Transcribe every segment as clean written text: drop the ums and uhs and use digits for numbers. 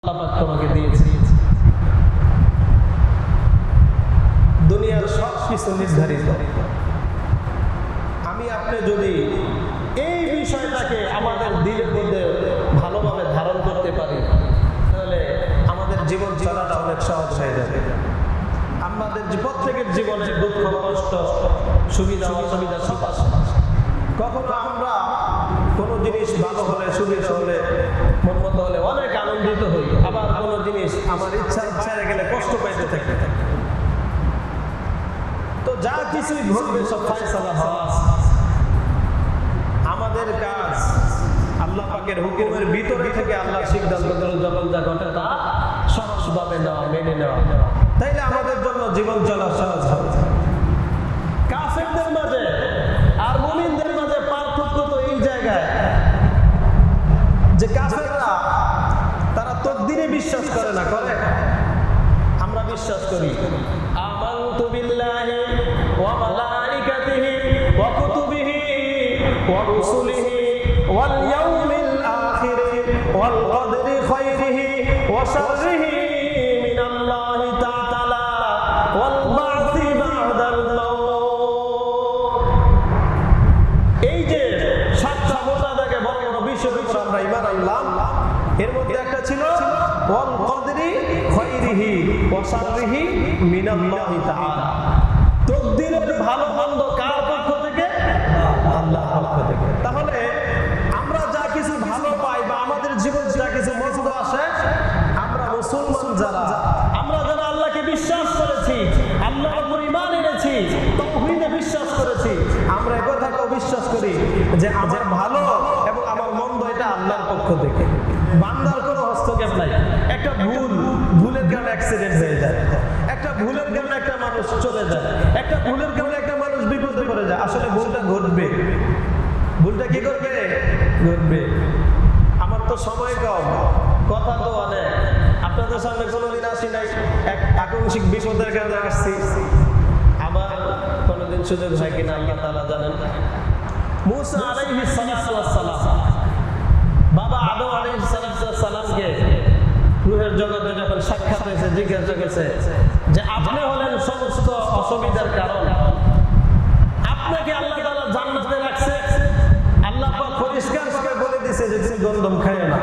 আল্লাহ পাক তোমাকে দিয়েছে। দুনিয়ার সব কিছু নির্ধারিত। আমি আপনি যদি এই বিষয়টাকে আমাদের দিলের মধ্যে ভালোভাবে ধারণ করতে পারি, তাহলে আমাদের জীবন চলাটা অনেক সহজ হয়ে যাবে। আমাদের প্রত্যেকের জীবনে দুঃখ কষ্ট সুবিধা অসুবিধা সব আছে। কখনো আমরা কোনো জিনিস ভালো হলে সুবিধা হলে মন মতো হলে অনেক আনন্দিত হই, আবার কোনো জিনিস আমার ইচ্ছার বাইরে গেলে কষ্ট পাইতে থাকি। তো যা কিছুই ঘটবে সব ফায়সালা হওয়া। আমাদের কাজ আল্লাহ পাকের হুকুমের ভিতরে থেকে আল্লাহর সিদ্ধান্তগুলো যখন যা ঘটে তা সহজভাবে নেওয়া, মেনে নেওয়া, তাইলে আমাদের জন্য জীবন চলা সহজ হবে। কাফেরদের মাঝে আর মুমিনদের মাঝে পার্থক্য তো এই জায়গায় যে কাফেররা তারা তকদিরে বিশ্বাস করে না, করে আমরা বিশ্বাস করি। আমানতু বিল্লাহি ওয়া মালাইকাতিহি ওয়া কুতুবিহি ওয়া রুসুলিহি ওয়াল ইয়াউমিল আখির ওয়াল কদরি খায়রিহি ওয়া শাররিহি মিনাল্লাহি তাআলা ওয়াল বা'সি বা'দাল মাউত। এই যে সাতটা মোনাজাকে বড় বড় বিষয় আমরা ঈমান আনলাম, এর মধ্যে একটা ছিল ওয়াল কদরি খায়রিহি ওয়া শাররিহি মিনাল্লাহি তাআলা। তাকদীরের ভালো মন্দ কার পক্ষ থেকে? আল্লাহর পক্ষ থেকে। তাহলে আমরা যা কিছু ভালো পাই বা আমাদের জীবনে যা কিছু মন্দ আসে, আমরা মুসলমান যারা, আমরা যারা আল্লাহকে বিশ্বাস করেছি, আল্লাহর উপর ঈমান এনেছি, তাওহীদে বিশ্বাস করেছি, আমরা এই কথাটাও বিশ্বাস করি যে আমার ভালো এবং আমার মন্দ এটা আল্লাহর পক্ষ থেকে। বান্দার কোনো হস্তক্ষেপ নাই। একটা ভুলের কারণে অ্যাক্সিডেন্ট হয়ে যায়, একটা ভুলের কারণে একটা মানুষ চলে যায়, একটা ভুলের কারণে একটা মানুষ বিপদে পড়ে যায়। আসলে ভুলটা ঘটবে, ভুলটা কি করবে? ঘটবে। আমার তো সময় কম, কথা তো অনেক, আপনাদের সামনে কোনোদিন আসি নাই, এক আকস্মিক বিপদের কারণে আসছি, আবার কোনোদিন সুযোগ হয় কিনা আল্লাহ তাআলা জানেন। মুসা আলাইহিস সালাম, বাবা আদম আলাইহিস সালামকে রূহের জগতে যখন সাক্ষাৎ হয়েছে, জিজ্ঞাসা করেছে যে আপনি হলেন সমস্ত অসুবিধার কারণ, আপনাকে আল্লাহ তাআলা জান্নাতে রাখছে, আল্লাহ পাক পরিষ্কারভাবে বলে দিয়েছে যে তুমি গন্ধম খাইও না,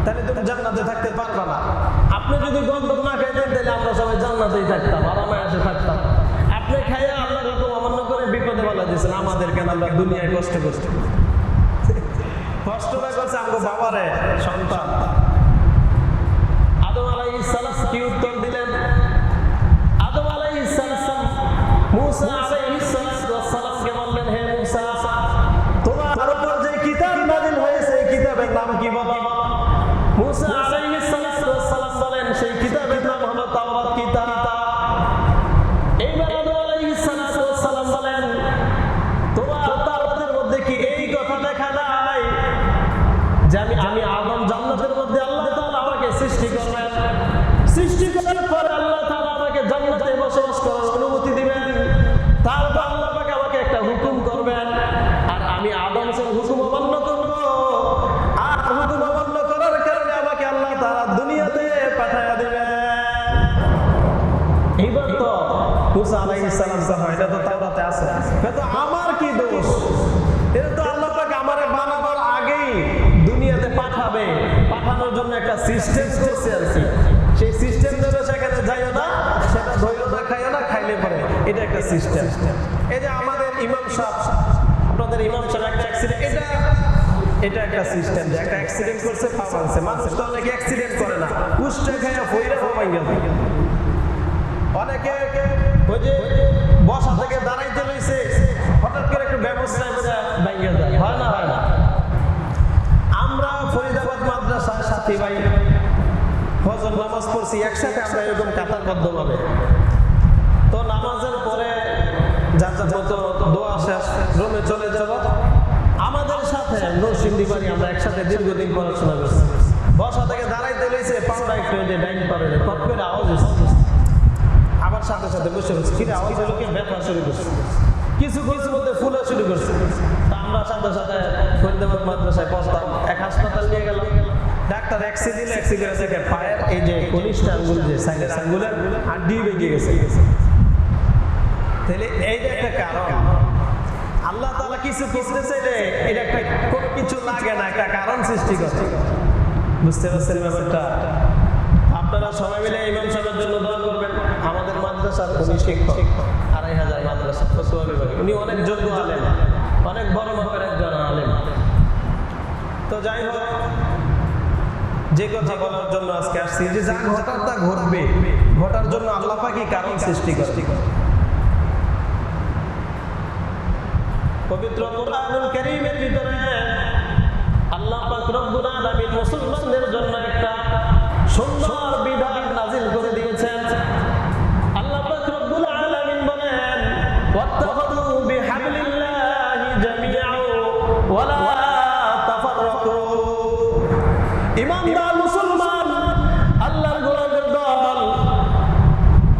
তাহলে তুমি জান্নাতে থাকতে পারবে না। আপনি যদি গন্ধম না খাইতেন তাহলে আমরা সবাই জান্নাতেই থাকতাম, আরামে এসে থাকতাম। আপনি খাইয়া আল্লাহর হুকুম অমান্য করে বিপদে বলা দিয়েছেন আমাদের, কেন আমরা দুনিয়ায় কষ্ট করছি। কষ্ট না করছে আমাকে বাবারে সন্তান। আদম আলাইহিস সালাম কি উত্তর দিলেন? আদম আলাইহিস সালাম মুসা আলাইহিস সালামকে বললেন, হে মুসা, তোমার উপর যে কিতাব নাযিল হয়েছে এই কিতাবের নাম কি বাবা? মুসা আলাইহিস সালাম বলেন, সেই কিতাবের নাম হলো তাওরাত কিতাব। এইবার আদম আলাইহিস সালাম বলেন, তোমার তাওরাতের মধ্যে কি এই কথা লেখা নাই যে আমি আদম জান্নাতের মধ্যে আল্লাহ তাআলা আমাকে সৃষ্টি করবেন, সৃষ্টি করার পরে আল্লাহ তাআলা আমাকে জান্নাতে বসবাস করার অনুমতি দিবেন, তারপর আল্লাহ পাক আমাকে একটা হুকুম করবেন, আর আমি আদমের হুকুম অমান্য করব, আর হুকুম অমান্য করার কারণে আমাকে আল্লাহ তাআলা দুনিয়াতে পাঠায়া দিবেন। এইবার তো মুসা আলাইহিস সালাম সহ এটা তো তাওরাতে আছে, কিন্তু আমার কি দোষ? এটা তো আল্লাহ পাক আমারে বানাবার আগেই দুনিয়াতে পাঠাবে, পাঠানোর জন্য একটা সিস্টেম করছে আর কি। সেই সিস্টেম ধরে সেখানে যাইও না, সেটা ধইও না, খাইও না, খাইলে পরে এটা একটা সিস্টেম। এই যে আমাদের ইমাম সাহেব, আপনাদের ইমাম সাহেব একটা অ্যাক্সিডেন্ট, এটা একটা সিস্টেম যে একটা অ্যাক্সিডেন্ট করছে, পাপ আছে। মানুষ তো অনেকে অ্যাক্সিডেন্ট করে না, উষ্টা খাইয়া ফইরা ভাঙিয়া যায়। অনেকে ওই যে বসা থেকে দাঁড়াইতে রইছে, হঠাৎ করে একটু ব্যবস্থায় করে ভাঙিয়া যায়, হয় না? হয় না? আমরা ফরিদাবাদ মাদ্রাসার সাথী ভাই ফজর নামাজ পড়ছি একসাথে, আমরা এরকম কাতারবদ্ধভাবে। তো নামাজের পরে যার যার মতো দোয়া শেষ, রুমে চলে যাব। আমাদের সাথে নরসিংদী বাড়ি, আমরা একসাথে দীর্ঘদিন পড়াশোনা করছি। বসা থেকে দাঁড়াইতে রয়েছে, পাউডা একটু ডাইন পারে কত করে আওয়াজ হচ্ছে, আবার সাথে সাথে বসে বসে কিরে আওয়াজ হলো, কি ব্যাপার শুরু করছে, কিছু কিছুর মধ্যে ফুলা শুরু করছে। আমরা সাথে সাথে ফরিদাবাদ মাদ্রাসায় পড়তাম, এক হাসপাতাল নিয়ে গেলাম। ডাক্তার এক্সরে দিলে এক্সরে করে দেখে পায়ের এই যে কনিষ্ঠ আঙ্গুল যে সাইডের আঙ্গুলের হাড্ডি ভেঙে গেছে। তাহলে এই যে একটা কারণ, আল্লাহ তাআলা কিছু করতে চাইলে এটা একটা কোনো কিছু লাগে না, একটা কারণ সৃষ্টি করে। বুঝতে পারছেন ব্যাপারটা? আপনারা সবাই মিলে ইমাম সাহেবের জন্য দোয়া করবেন। আমাদের মাদ্রাসার উনি শিক্ষক, ২৫০০ মাদ্রাসা ফতুয়া বিভাগে, উনি অনেক যোগ্য আলেম, অনেক বড় মাপের একজন আলেম। তো যাই হোক, যে কথা বলার জন্য আজকে আসছি, যে যা ঘটার তা ঘটবে, ঘটার জন্য আল্লাহ পাকই কারণ সৃষ্টি করে। পবিত্র কুরআনুল কারীমের ভিতরে আল্লাহ পাক রব্বুল আলামিন মুসলমানদের জন্য একটা সুন্দর বিধান নাযিল করে দিয়েছেন। আল্লাহ পাক রব্বুল আলামিন বলেন, ওয়াত্তাখাযু বিহাবলিল্লাহি জামিআন ওয়া লা তাফাররাকু। ঈমানদার মুসলমান, আল্লাহর গোলামের দল,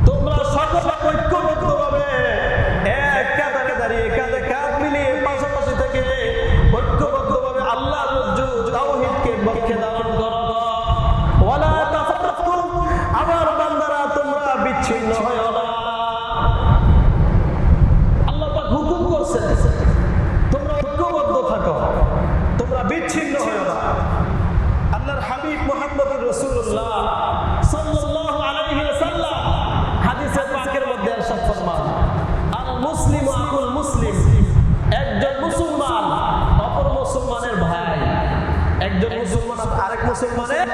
তোমরা সকলে ঐক্যবদ্ধভাবে এক কাতারে দাঁড়িয়ে কাঁধে কাঁধ মিলিয়ে পাশাপাশি থেকে ঐক্যবদ্ধভাবে আল্লাহর তাওহীদকে পক্ষে ধারণ করো। ওয়ালা তাফাররাকু, আমার বান্দারা তোমরা বিচ্ছিন্ন হয়ো না। আল্লাহ পাক হুকুম করছেন তোমরা ঐক্যবদ্ধ থাকো, তোমরা বিচ্ছিন্ন হয়ো না। আল্লাহর হাবিব মুহাম্মদুর রাসূলুল্লাহ সাল্লাল্লাহু আলাইহি ওয়াসাল্লাম হাদিসে পাকের মধ্যে ইরশাদ ফরমান, আল মুসলিমু আকুল মুসলিম, একজন মুসলমান অপর মুসলমানের ভাই, একজন মুসলমান আরেক মুসলমানের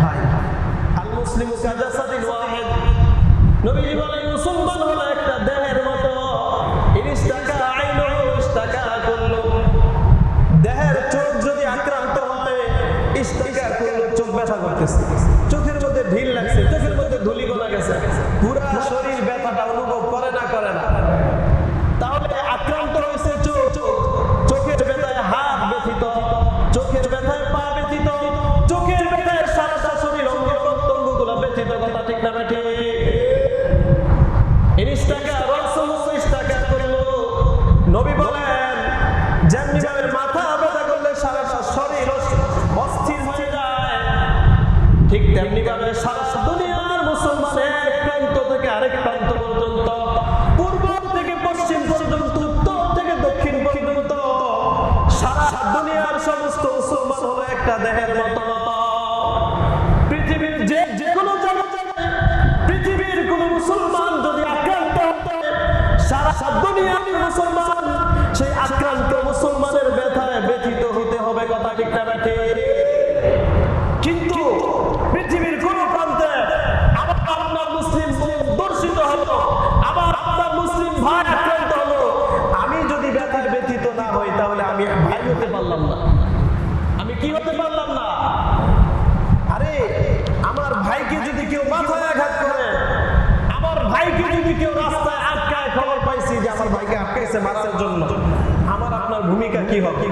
ভাই। আল মুসলিমু কাজাসাদিন ওয়াহিদ, নবীজি বলেন মুসলমান হলো একটা দেহের মতো, ইনিস্তাকা আইনুহু ইস্তাকা কুল্লু, দেহের চোখ যদি আক্রান্ত হয়, ইস্তাকা কুল্লু, চোখ ব্যথা করতেছে, চোখের মধ্যে ঢিল লাগছে, চোখের মধ্যে ধুলিকণা গেছে, পুরা শরীর ব্যথাটা অনুভব করে না করে না। তাহলে আক্রান্ত হয়েছে চোখ, চোখের ব্যথায় হাত ব্যথিত, চোখের ব্যথায় পা ব্যথিত, চোখের ব্যথায় সারাটা শরীর অঙ্গ প্রত্যঙ্গগুলো ব্যথিত। কথা ঠিক না বেঠি? ইনিস্তাকা রাসূলু ইস্তাকা কুল্লু, নবী বলেন যেমনি ভাবে মাথা ব্যথা করলে সারাটা শরীর অস্থির হয়ে যায়, ঠিক তেমনি ভাবে সারা দুনিয়ার মুসলমান এক প্রান্ত থেকে আরেক প্রান্ত পর্যন্ত, পূর্ব থেকে পশ্চিম পর্যন্ত, উত্তর থেকে দক্ষিণ পর্যন্ত, সারা দুনিয়ার সমস্ত মুসলমান হলো একটা দেহের মতো। পৃথিবীর যে কোনো জায়গায় পৃথিবীর কোন মুসলমান যদি আক্রান্ত হতো, সারা দুনিয়ার মুসলমান সেই আক্রান্ত মুসলমানের ব্যথায় ব্যথিত হতে হবে। কথা ঠিক না বেঠি? কিন্তু পৃথিবীর কোন প্রান্তে আবার আপনার মুসলিম দর্শিত হলো, আবার আপনার মুসলিম ভাই আক্রান্ত হলো, আমি যদি ব্যথায় ব্যথিত না হই, তাহলে আমি ভাই হতে পারলাম না। আমি কি হতে পারলাম না? আরে আমার ভাইকে যদি কেউ মাথায় আঘাত করে, আমার ভাইকে যদি কেউ রাস্তায় আটকায়, খবর পাইছি যে আমার ভাইকে আটকাইছে মারার জন্য, আমার আপনার ভূমিকা কি হবে?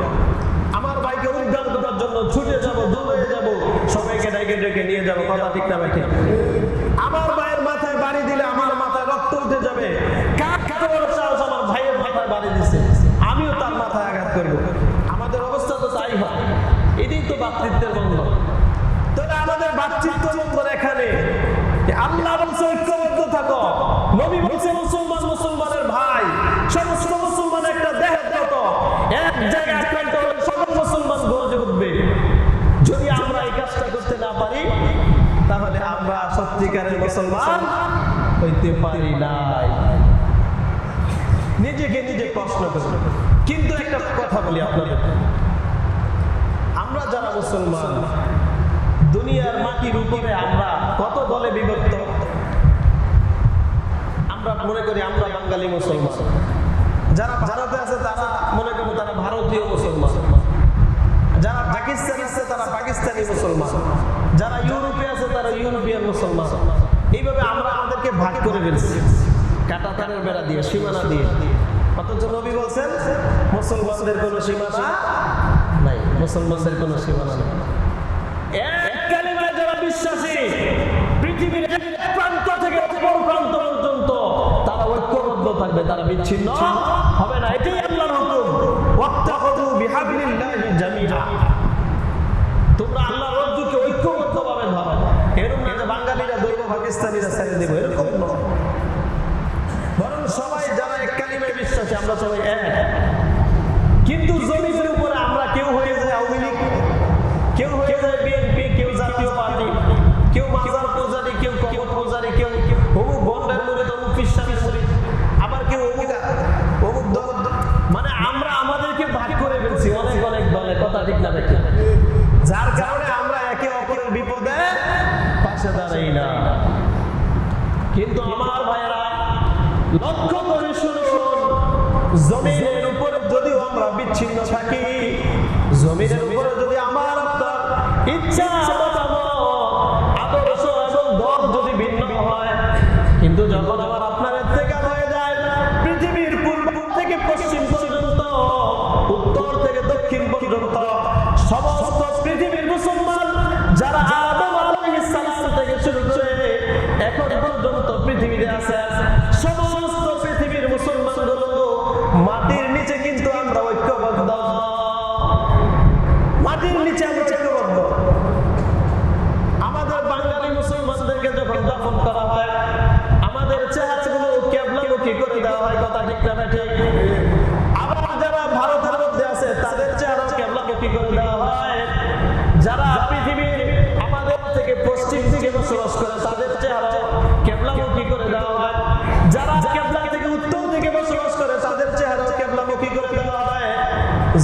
আমার ভাইকে উদ্ধার করার জন্য ছুটে যাব, দৌড়ে যাব, সবাইকে ডেকে ডেকে নিয়ে যাব। কথা ঠিক না বেঠি? আমার ভাইয়ের মাথায় বাড়ি দিলে আমার মাথায় রক্ত উঠে যাবে। আমার ভাইয়ের মাথায় বাড়ি দিছে, আমিও তার মাথায় আঘাত করব। আমাদের অবস্থা তো তাই হয়। এটাই তো ভ্রাতৃত্বের বন্ধন। তাহলে আমাদের ভ্রাতৃত্ব বন্ধন এখানে। আল্লাহ বলছে ঐক্যবদ্ধ থাকো, নবী বলছে মুসলমান মুসলমানের ভাই, সমস্ত মুসলমান একটা দেহের মতো, এক জায়গায় আক্রান্ত হলে সকল মুসলমান গর্জে উঠবে। যদি আমরা এই কাজটা করতে না পারি, তাহলে আমরা সত্যিকারের মুসলমান হইতে পারি নাই। নিজেকে নিজে প্রশ্ন করব। কিন্তু একটা কথা বলি আপনাদের, আমরা যারা মুসলমান, দুনিয়ার মাটির উপরে আমরা কত দলে বিভক্ত। আমরা মনে করি আমরা বাঙালি মুসলমান, যারা ভারতে আছে তারা মনে করি তারা ভারতীয় মুসলমান, যারা পাকিস্তানে আছে তারা পাকিস্তানি মুসলমান, যারা ইউরোপে আছে তারা ইউরোপিয়ান মুসলমান। এইভাবে আমরা আমাদেরকে ভাগ করে ফেলছি কাঁটাতারের বেড়া দিয়ে, সীমানা দিয়ে। অথচ নবী বলছেন মুসলমানদের কোনো সীমানা নাই, মুসলমানদের কোনো সীমানা নেই। এক কালিমায় যারা বিশ্বাসী, পৃথিবীর এক প্রান্ত থেকে অপর প্রান্ত পর্যন্ত তারা ঐক্যবদ্ধ থাকবে, তারা বিচ্ছিন্ন হবে না। এটাই আল্লাহর হুকুম, ওয়াত্তাখাযু বিহাবলিল্লাহি জামিআ। তোমরা আল্লাহর পাকিস্তানিরা ছেড়ে দেবো, এরকম নয়। বরং সবাই যারা এক কালিমায় বিশ্বাসী আমরা সবাই এক। কিন্তু জমিনের উপরে আমরা কেউ হয়ে যায় আওয়ামী লীগ, কেউ হয়ে যায় বিএনপি, কেউ জাতীয় পার্টি, কেউ মাজার পূজারি, কেউ কবর পূজারি, কেউ অমুক বন্ডের মুরিদ, অমুক খ্রিস্টানের মুরিদ, আবার কেউ অমুক দল। মানে আমরা আমাদেরকে ভাগ করে ফেলছি অনেক অনেক দলে, কথা ঠিক না ঠিক? যার কারণে আমরা একে অপরের বিপদে পাশে দাঁড়াই না। কিন্তু আমার ভাইয়েরা লক্ষ্য করে শুনুন, জমিনের উপরে যদিও আমরা বিচ্ছিন্ন থাকি, জমিনের উপরে যদি আমার আপনার ইচ্ছা আদর্শ এবং দল যদি ভিন্ন হয়, কিন্তু যখন আমার আপনার থেকে হয়ে যায় পৃথিবীর পূর্ব থেকে পশ্চিম পর্যন্ত, উত্তর থেকে দক্ষিণ পর্যন্ত সমস্ত পৃথিবীর মুসলমান যারা আদম আলাইহিস সালাম থেকে শুরু করে এখন পর্যন্ত পৃথিবীতে আছে, সমস্ত পৃথিবীর মুসলমানগুলো মাটির নিচে কিন্তু আমরা ঐক্যবদ্ধ। মাটির নিচে আমরা ঐক্যবদ্ধ। আমাদের বাঙালি মুসলমানদেরকে যখন দাফন করা হয়, আমাদের চেহারাগুলো কিবলামুখী করে দেওয়া হয়, কথা ঠিক না ঠিক? আবার যারা ভারতের মধ্যে আছে তাদের চেহারা কিবলামুখী করে দেওয়া হয়। যারা পৃথিবীর আমাদের থেকে পশ্চিম দিকে বসবাস করে তাদের চেহারা কিবলামুখী করে দেওয়া হয়। যারা কিবলা থেকে উত্তর দিকে বসবাস করে তাদের চেহারা কিবলামুখী করে দেওয়া হয়।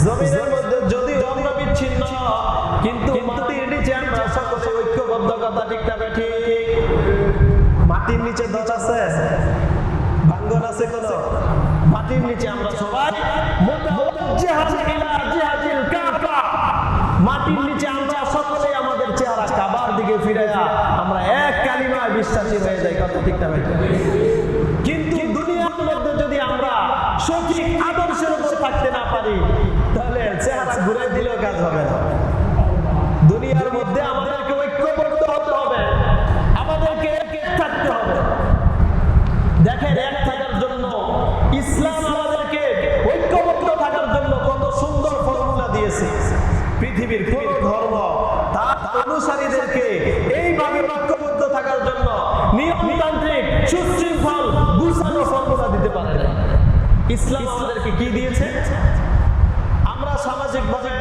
জমিনের মধ্যে যদিও আমরা বিচ্ছিন্ন, কিন্তু মাটির নিচে আমরা সকলে ঐক্যবদ্ধ, কথা ঠিক না ঠিক? মাটির নিচে দল আছে, ভাঙ্গন আছে কোন? মাটির নিচে আমরা সবাই মাটির নিচে আমরা সকলে আমাদের চেহারা কাবার দিকে ফিরাইয়া আমরা এক কালিমায় বিশ্বাসী হয়ে যাই, কথা ঠিক না ঠিক? কিন্তু দুনিয়ার মধ্যে যদি আমরা সঠিক আদর্শের উপর থাকতে না পারি, তাহলে চেহারা ঘুরে দিলেও কাজ হবে না। দুনিয়ার মধ্যে আমাদেরকে ঐক্যবদ্ধ হতে হবে, আমাদেরকে এক থাকতে হবে। দেখেন, এক থাকার জন্য ইসলাম আমাদেরকে ঐক্যবদ্ধ থাকার জন্য কত সুন্দর ফর্মুলা দিয়েছে। পৃথিবীর কোন ধর্ম তার অনুসারীদেরকে এইভাবে ঐক্যবদ্ধ থাকার জন্য নিয়মতান্ত্রিক সুশৃঙ্খল গুছানো ফর্মুলা দিতে পারে না। ইসলাম আমাদেরকে কি দিয়েছে? আমরা সামাজিকভাবে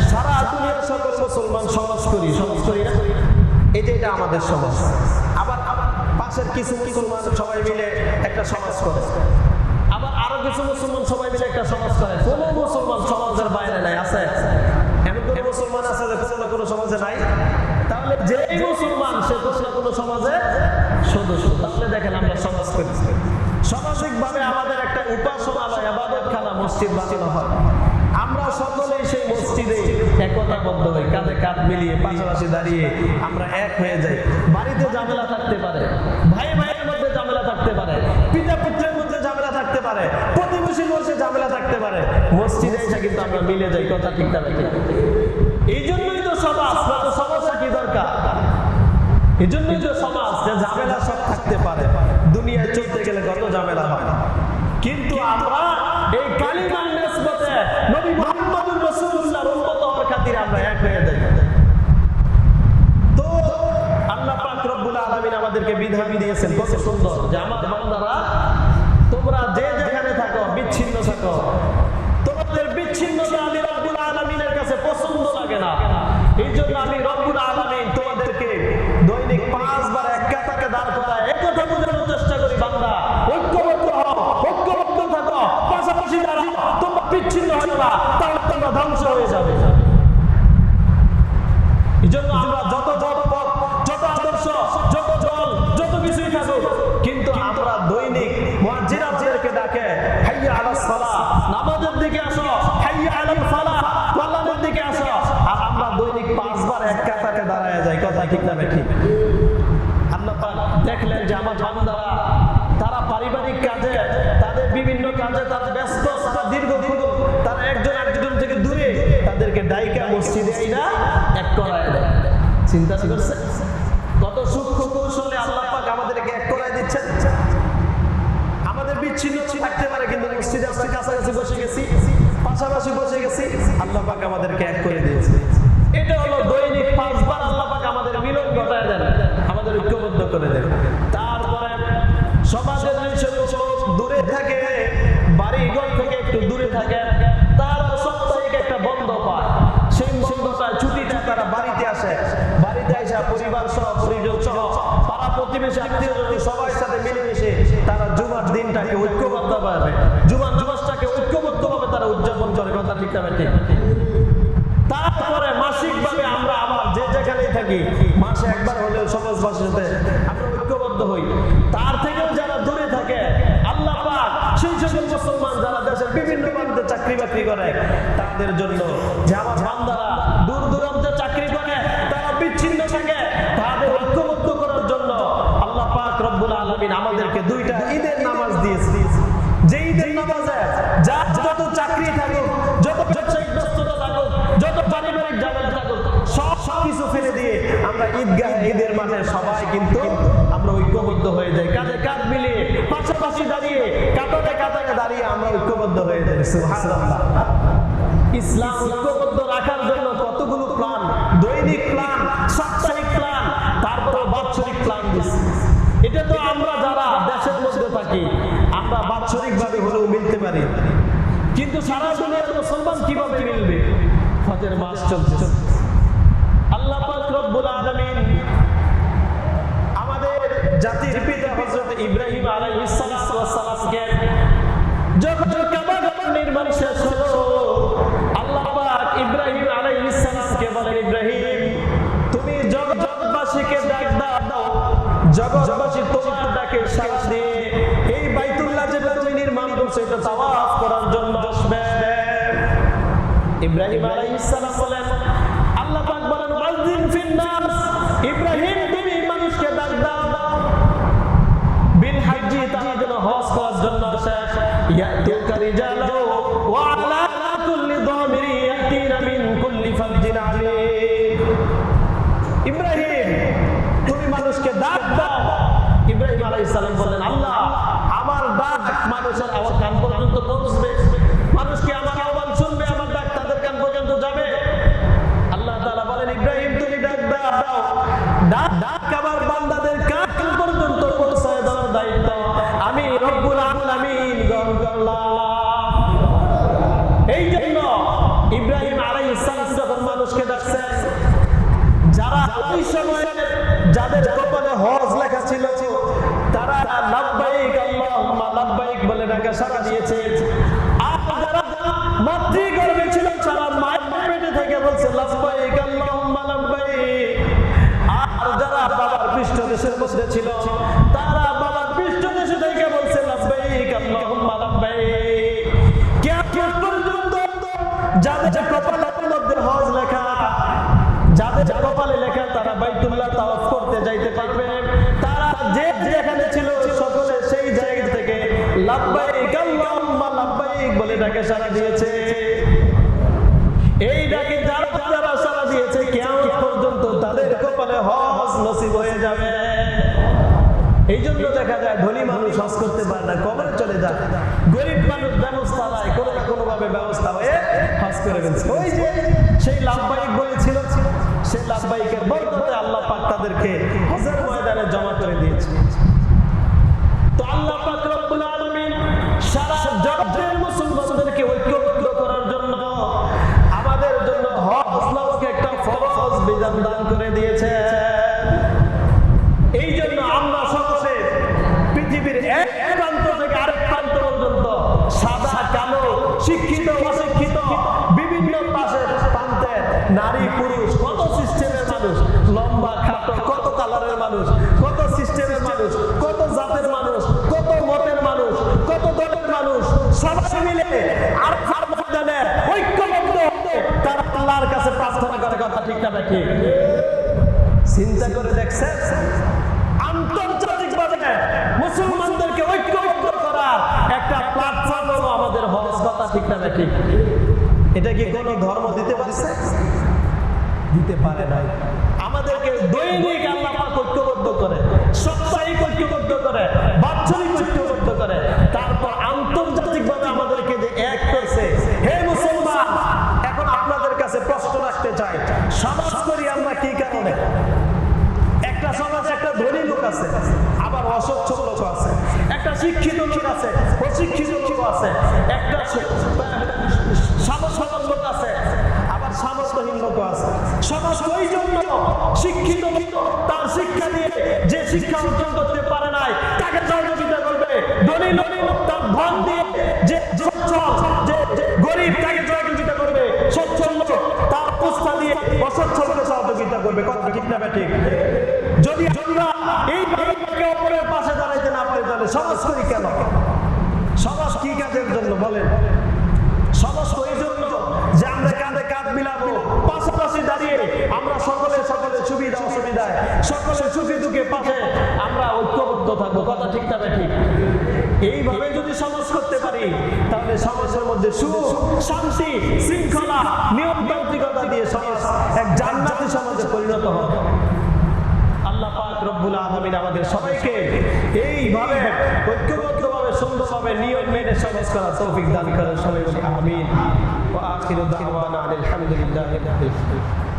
সারা দুনিয়ার সকল মুসলমান সমাজ করি না? এই যে এটা আমাদের সমাজ। আবার পাশের কিছু মুসলমান সবাই মিলে একটা সমাজ করে, আবার আরো কিছু মুসলমান সবাই মিলে একটা সমাজ করে। কোন মুসলমান সমাজের বাইরে নাই? আছে এমন কোন মুসলমান আছে যে কোনো না কোনো সমাজে নাই? তাহলে যে মুসলমান সে কোনো না কোনো সমাজে সদস্য। তাহলে দেখেন আমরা সমাজ করি। সামাজিকভাবে আমাদের একটা উপাসনালয়, ইবাদতখানা, মসজিদ বানানো হয়। আমরা সকলেই সেই মসজিদে একতাবদ্ধ হই, কাঁধে কাঁধ মিলিয়ে পাশাপাশি দাঁড়িয়ে আমরা এক হয়ে যাই। বাড়িতে ঝামেলা থাকতে পারে, ভাই ভাইয়ের মধ্যে ঝামেলা থাকতে পারে, পিতা পুত্রের মধ্যে ঝামেলা থাকতে পারে, প্রতিবেশীর মধ্যে ঝামেলা থাকতে পারে, মসজিদে এসে কিন্তু আমরা মিলে যাই, কথা ঠিক না ঠিক? এই জন্যই তো সমাজ, সমাজটা কি দরকার? এই জন্যই তো সমাজ, যে ঝামেলা সব থাকতে পারে। দুনিয়ায় চলতে গেলে কত ঝামেলা হয়, কিন্তু আমরা এই কালিমার নিসবতে নবী মুহাম্মদুর রাসূলুল্লাহর উম্মত হওয়ার খাতিরে আমরা এক হয়ে যাই। তো আল্লাহ পাক রব্বুল আলামিন আমাদেরকে বিধান দিয়েছেন কত সুন্দর, যে আমার বান্দারা তোমরা যে যেখানে থাকো, বিচ্ছিন্ন থাকো, তোমাদের বিচ্ছিন্নতা আমি রব্বুল আলামিনের কাছে পছন্দ লাগে না। এই জন্য আমি রব্বুল আলামিন তোমাদেরকে দৈনিক 5 বার এক কাতারে দাঁড় করায় একথা বোঝানোর চেষ্টা করি, বান্দা ঐক্যবদ্ধ হও, ঐক্যবদ্ধ থাকো, পাশাপাশি দাঁড়াও, তোমরা বিচ্ছিন্ন হবে না, তাহলে তোমরা ধ্বংস হয়ে যাবে। এই জন্য আমরা যত পথ, যত আদর্শ, যত জল, যত কিছুই থাকুক, কিন্তু আমরা দৈনিক মুয়াজ্জিনদেরকে ডাকে হাইয়া আলাস সালাহ, নামাজের দিকে আসো, হাইয়া আলাল ফালাহ, কল্যাণের দিকে আসো, আর আমরা দৈনিক 5 বার এক কাতারে দাঁড়ায় যাই, কথা ঠিক না ঠিক? আল্লাহ পাক দেখলেন যে আমার বান্দারা তারা পারিবারিক কাজে, তাদের বিভিন্ন কাজে তারা ব্যস্ত, তারা দীর্ঘদিন তারা একজন আরেকজন থেকে দূরে, তাদেরকে ডাইকা মসজিদে আইনা এক করায় দেয়। চিন্তা করছেন কত সূক্ষ্ম কৌশলে আল্লাহ পাক আমাদেরকে এক করায় দিচ্ছেন? আমাদের বিচ্ছিন্ন থাকতে পারে, কিন্তু মসজিদে আমরা কাছাকাছি বসে গেছি, পাশাপাশি বসে গেছি, আল্লাহ পাক আমাদেরকে এক করে দিয়েছে। এটা হলো দৈনিক 5 বার আল্লাহ পাক আমাদের মিলন ঘটায় দেন, আমাদের ঐক্যবদ্ধ করে দেন। পরিবার সহ পরিজন সহ পাড়া প্রতিবেশী আত্মীয় সবাই সাথে মিলেমিশে তারা জুমার দিনটাকে ঐক্যবদ্ধভাবে জুমার জুমাসটাকে ঐক্যবদ্ধভাবে তারা উদযাপন করে। কথা ঠিক না ঠিক? তারপরে মাসিকভাবে আমরা আবার যে যেখানেই থাকি মাসে একবার হলেও সমাজবাসীর সাথে আমরা ঐক্যবদ্ধ হই। তার থেকেও যারা দূরে থাকে আল্লাহ পাক সেই সকল মুসলমান যারা দেশের বিভিন্ন প্রান্তে চাকরি বাকরি করে তাদের জন্য, যে আমার বান্দারা দূর দূরান্তে চাকরি করে তারা বিচ্ছিন্ন থাকে, তাদের ঐক্যবদ্ধ করার জন্য আল্লাহ পাক রব্বুল আলামিন আমাদেরকে দুইটা ঈদের নামাজ দিয়েছে। যে ঈদের নামাজে যার যত চাকরি থাকুক, যত ব্যবসায়িক ব্যস্ততা থাকুক, যত পারিবারিক ঝামেলা থাকুক, সব কিছু ফেলে দিয়ে আমরা ঈদগাহ ঈদের মাঠে সবাই কিন্তু আমরা ঐক্যবদ্ধ হয়ে যাই, কাঁধে কাঁধ মিলিয়ে পাশাপাশি দাঁড়িয়ে কাতারে কাতারে দাঁড়িয়ে আমরা ঐক্যবদ্ধ হয়ে যাই। সুবহানাল্লাহ। ইসলাম ঐক্যবদ্ধ রাখার জন্য কতগুলো প্ল্যান, দৈনিক প্ল্যান, সাপ্তাহিক প্ল্যান, তারপরে বাৎসরিক প্ল্যান দিচ্ছে। এটা তো আমরা যারা দেশের মধ্যে থাকি আমরা বাৎসরিক ভাবে হলেও মিলতে পারি, কিন্তু সারা দুনিয়ার মুসলমান কিভাবে মিলবে? হজের মাস চলছে। আল্লাহ পাক রব্বুল আলামিন আমাদের জাতির পিতা হযরত ইব্রাহিম আলাইহিস সালামকে যখন কাবা ঘর নির্মাণ শেষ হলো, আল্লাহ পাক ইব্রাহিম আলাইহিস সালামকে বলেন, ইব্রাহিম তুমি জগৎবাসীকে ডাক দাও, জগৎবাসী তোমার ডাকে সাড়া দিয়ে এই বাইতুল্লাহ যেটা তুমি নির্মাণ করছো এটা তাওয়াফ করার জন্য আসবে। ইব্রাহিম আলাইহিস সালাম বলেন, আল্লাহ পাক বলেন, ওয়াযিন ফিন নাস, ইব্রাহিম তুমি মানুষকে ডাক দাও বিল হাজ্জি, তারা যেন হজ করার জন্য আসে, ইয়াতুকা রিজালু ওয়া আলা কুল্লি দামিরি ইয়াতিনা মিন কুল্লি ফাজ্জিন আলীম। ইব্রাহিম তুমি মানুষকে ডাক দাও। ইব্রাহিম আলাইহিস সালাম বললেন, আল্লাহ আমার ডাক মানুষের আওয়াজ কান পর্যন্ত পৌঁছবে, মানুষকে আমার আহ্বান শুনবে, আমার ডাক তাদের কান পর্যন্ত যাবে। আল্লাহ তাআলা বলেন, ইব্রাহিম তুমি ডাক দাও, ডাক আমার বান্দাদের কান পর্যন্ত পৌঁছায় দেওয়ার দায়িত্ব আমি রব্বুল আলামিন গ্রহণ করলাম। এই জন্য ইব্রাহিম আলাইহিস সালাম যখন মানুষকে ডাকছেন, যারা ওই সময় যাদের কপালে হজ লেখা ছিল তারা লাব্বাইক আল্লাহুম্মা লাব্বাইক বলে ডাকে সাড়া দিয়েছে। আর যারা মাতৃগর্ভে ছিল তারা মায়ের পেটে থেকে বলছে লাব্বাইক আল্লাহুম্মা লাব্বাইক। আর যারা বাবার পৃষ্ঠদেশের মধ্যে ছিল তারা বাবার পৃষ্ঠদেশে থেকে বলছে লাব্বাইক আল্লাহুম্মা লাব্বাইক। কিয়ামত পর্যন্ত যাদের কপালের মধ্যে হজ লেখা, যাদের কপালে লেখা তারা বাইতুল্লাহ তাওয়াফ করতে যাইতে পারবে, তারা যে যেখানে ছিল সকলে সেই জায়গা থেকে লাব্বাইক আল্লাহুম্মা লাব্বাইক বলে ডাকে সাড়া দিয়েছে। এই ডাকে যারা যারা সাড়া দিয়েছে কিয়ামত পর্যন্ত তাদের কপালে হজ নসিব হয়ে যাবে। এই জন্য দেখা যায় ধনী মানুষ হজ করতে পারে না, কবরে চলে যায়, গরিব মানুষ ব্যবস্থা নাই, কোনো না কোনো ভাবে ব্যবস্থা হয়ে হজ করে ফেলছে। ওই যে সেই লাব্বাইক বলেছিল, সেই লাব্বাইকের বরকতে আল্লাহ পাক তাদেরকে হজের ময়দানে জমা করে দিয়েছে। তো আল্লাহ পাক রব্বুল আলামিন সারা জগতের মুসলমানদেরকে ঐক্যবদ্ধ করার জন্য আমাদের জন্য হজ নামক একটা ফরজ বিধান দান করে দিয়েছে। এই জন্য আমরা সকলে পৃথিবীর এক প্রান্ত থেকে আরেক প্রান্ত পর্যন্ত সাদা কালো শিক্ষিত অশিক্ষিত বিভিন্ন পাশের প্রান্তে নারী পুরুষ কত সিস্টেমের মানুষ, লম্বা খাটো কত কালারের মানুষ, কত সিস্টেমের মানুষ, কত জাতের মানুষ, কত মতের মানুষ, কত দলের মানুষ সবাই মিলে আর ময়দানে ঐক্যবদ্ধ তারা আল্লাহর কাছে প্রার্থনা করে। কথা ঠিক না ঠিক? চিন্তা করে দেখছেন আন্তর্জাতিকভাবে মুসলমানদেরকে ঐক্যবদ্ধ করার একটা প্ল্যাটফর্ম হলো আমাদের হজ। কথা ঠিক না ঠিক? এটা কি কোনো ধর্ম দিতে পারছে? দিতে পারে নাই। আমাদেরকে দৈনিক আল্লাহ পাক ঐক্যবদ্ধ করে, সাপ্তাহিক ঐক্যবদ্ধ করে, বাৎসরিক ঐক্যবদ্ধ করে, তারপর আন্তর্জাতিকভাবে আমাদেরকে যে এক করছে। হে মুসলমান, এখন আপনাদের কাছে প্রশ্ন রাখতে চাই, সমাজ করি আমরা কি কারণে? একটা সমাজে একটা ধনী লোক আছে, আবার অসচ্ছল লোক আছে, একটা শিক্ষিত লোক আছে, অশিক্ষিত লোক আছে, একটা সামর্থ্যবান লোক আছে, আবার সামর্থ্যহীন লোক আছে। সমাজ সমাজ ওই জন্য শিক্ষিত তার শিক্ষা দিয়ে যে শিক্ষা অর্জন করতে পারে নাই তাকে সহযোগিতা করবে, ধনী তার ধন দিয়ে যে সচ্ছল যে গরিব তাকে সহযোগিতা করবে, সচ্ছল তার অবস্থা দিয়ে অসচ্ছলকে সহযোগিতা করবে। কথা ঠিক না ঠিক? যদি আমরা এইভাবে একে অপরের পাশে দাঁড়াইতে না পারি তাহলে সমাজ করি কেন? সমাজ কি কাজের জন্য বলেন? সমাজ ওই জন্য যে আমরা কাঁধে কাঁধ মিলাবো, পাশাপাশি দাঁড়িয়ে আমরা সকলের সুবিধা অসুবিধায়, সকলের সুখে দুঃখে পাশে আমরা ঐক্যবদ্ধ থাকবো। কথা ঠিক না ঠিক? এইভাবে যদি সমাজ করতে পারি তাহলে সমাজের মধ্যে সুখ, শান্তি, শৃঙ্খলা, নিয়মতান্ত্রিকতা দিয়ে সমাজ এক জান্নাতি সমাজে পরিণত হবে। আল্লাহ পাক রব্বুল আলামিন আমাদের সবাইকে এইভাবে ঐক্যবদ্ধভাবে সুন্দরভাবে নিয়ম মেনে সমাজ করার তৌফিক দান করেন। সবাই বলি আমিন। ওয়া আখিরু দাওয়ানা আলহামদুলিল্লাহি রাব্বিল আলামিন।